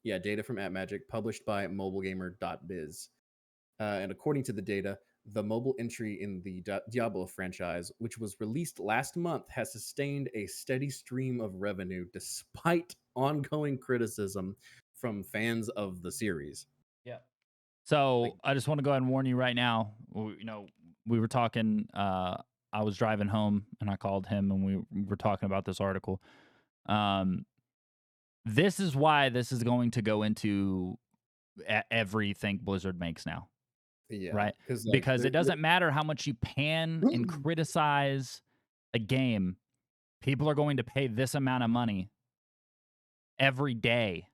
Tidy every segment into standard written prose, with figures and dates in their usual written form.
Yeah, data from AppMagic, published by mobilegamer.biz. And according to the data, the mobile entry in the Diablo franchise, which was released last month, has sustained a steady stream of revenue despite ongoing criticism from fans of the series. Yeah. So Like, I just want to go ahead and warn you right now. We were talking. I was driving home and I called him and we were talking about this article. This is why this is going to go into everything Blizzard makes now, yeah, right? because Because it doesn't matter how much you pan and criticize a game, people are going to pay this amount of money every day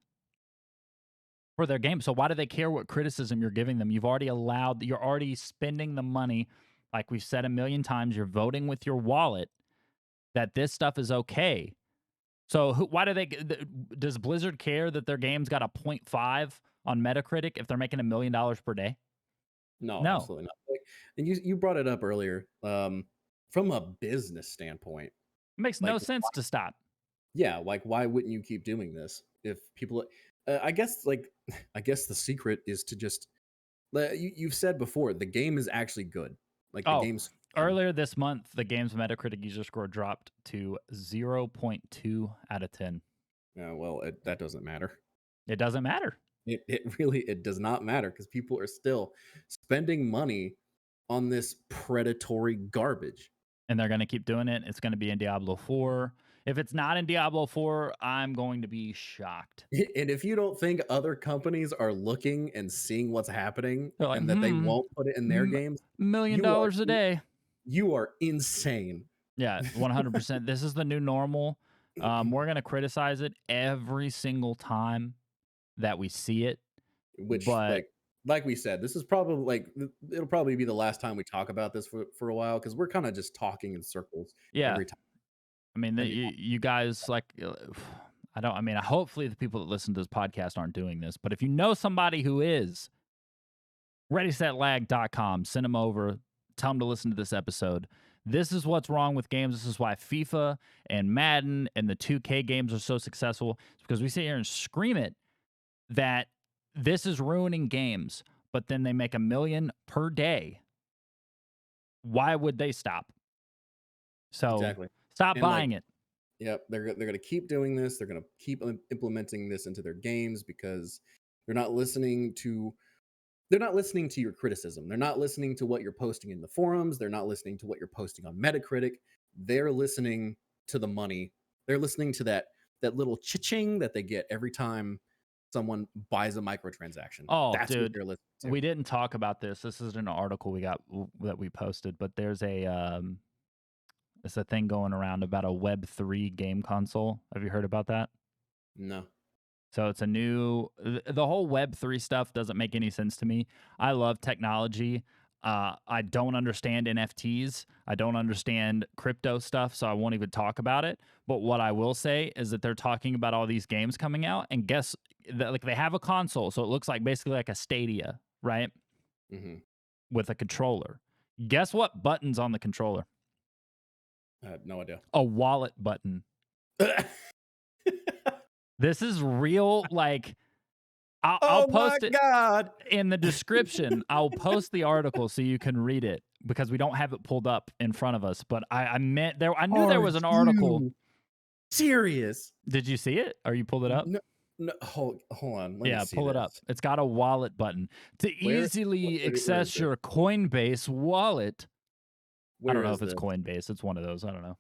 for their game. So why do they care what criticism you're giving them? You're already spending the money. Like we've said a million times, you're voting with your wallet that this stuff is okay. So why does Blizzard care that their game's got a 0.5 on Metacritic if they're making $1 million per day? No, No. absolutely not. And you brought it up earlier. From a business standpoint, It makes no sense to stop. Yeah, like why wouldn't you keep doing this if people? I guess the secret is to just you've said before the game is actually good. Like the game's earlier this month, the game's Metacritic user score dropped to 0.2 out of 10. Yeah, well, that doesn't matter. It doesn't matter. It does not matter because people are still spending money on this predatory garbage. And they're going to keep doing it. It's going to be in Diablo 4. If it's not in Diablo 4, I'm going to be shocked. And if you don't think other companies are looking and seeing what's happening like, and that they won't put it in their games, $1 million a day. You are insane. Yeah, 100%. This is the new normal. We're going to criticize it every single time that we see it. But like we said, this is probably it'll probably be the last time we talk about this for a while because we're kind of just talking in circles every time. I mean, you guys hopefully the people that listen to this podcast aren't doing this, but if you know somebody who is, ReadySetLag.com, send them over, tell them to listen to this episode. This is what's wrong with games. This is why FIFA and Madden and the 2K games are so successful. It's because we sit here and scream it that this is ruining games, but then they make $1 million per day. Why would they stop? So exactly. Stop buying it. Yep, they're going to keep doing this. They're going to keep implementing this into their games because they're not listening to your criticism. They're not listening to what you're posting in the forums. They're not listening to what you're posting on Metacritic. They're listening to the money. They're listening to that little cha-ching that they get every time someone buys a microtransaction. Oh, that's dude, what they're listening to. We didn't talk about this. This is an article that we posted, but there's it's a thing going around about a Web3 game console. Have you heard about that? No. So it's the whole Web3 stuff doesn't make any sense to me. I love technology. I don't understand NFTs. I don't understand crypto stuff, so I won't even talk about it. But what I will say is that they're talking about all these games coming out, and they have a console, so it looks like basically like a Stadia, right? Mm-hmm. With a controller. Guess what button's on the controller? I had no idea. A wallet button. This is real. I'll post it in the description. I'll post the article so you can read it because we don't have it pulled up in front of us. But I knew there was an article. Serious? Did you see it? Or you pulled it up? No, hold on. Let me see pull it up. It's got a wallet button to easily access your Coinbase wallet. I don't know if it's Coinbase. It's one of those. I don't know.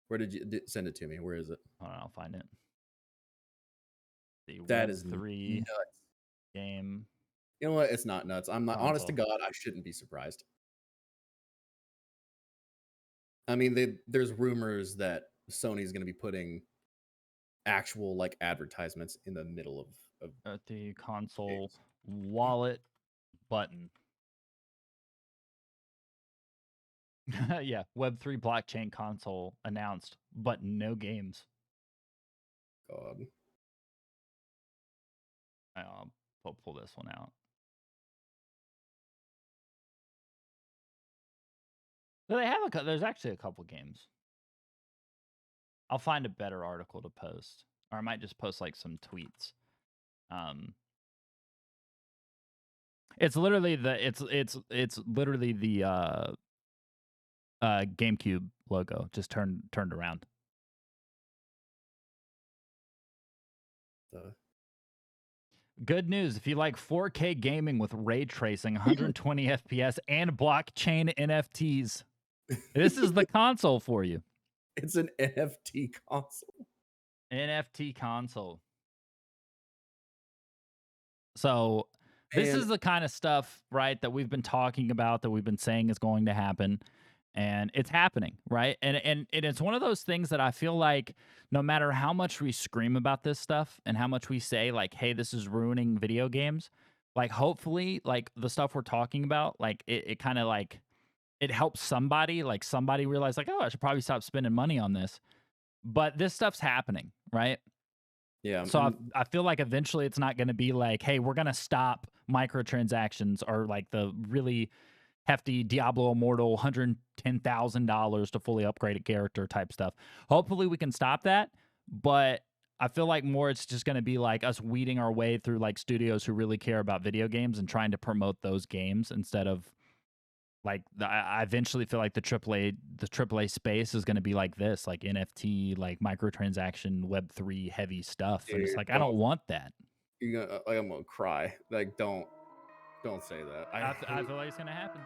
Where did you send it to me? Where is it? I'll find it. That is Web3 nuts. Game. You know what? It's not nuts. I'm not honest to God. I shouldn't be surprised. I mean, there's rumors that Sony's going to be putting actual advertisements in the middle of the console wallet button. Yeah, Web3 blockchain console announced, but no games. God. I'll pull this one out. So they have there's actually a couple games. I'll find a better article to post, or I might just post some tweets. Um, it's literally it's literally the GameCube logo just turned around. The Good news if you like 4K gaming with ray tracing, 120 FPS, and blockchain NFTs. This is the console for you. It's an NFT console. NFT console. So this And is the kind of stuff, right, that we've been talking about, that we've been saying is going to happen, and it's happening, right? And it's one of those things that I feel like no matter how much we scream about this stuff and how much we say like, hey, this is ruining video games, like hopefully like the stuff we're talking about, like it kind of like it helps somebody, like somebody realize like, oh, I should probably stop spending money on this. But this stuff's happening, right? yeah, So and I feel like eventually it's not going to be like, hey, we're going to stop microtransactions or like the really hefty Diablo Immortal $110,000 to fully upgrade a character type stuff. Hopefully we can stop that, but I feel like more it's just going to be like us weeding our way through like studios who really care about video games and trying to promote those games instead of like I eventually feel like the AAA space is going to be like this, like NFT, like microtransaction, Web3 heavy stuff, and it's dude, like I don't want that. you're gonna, like, I'm gonna cry. Like, don't say that. I I hate feel like it's going to happen.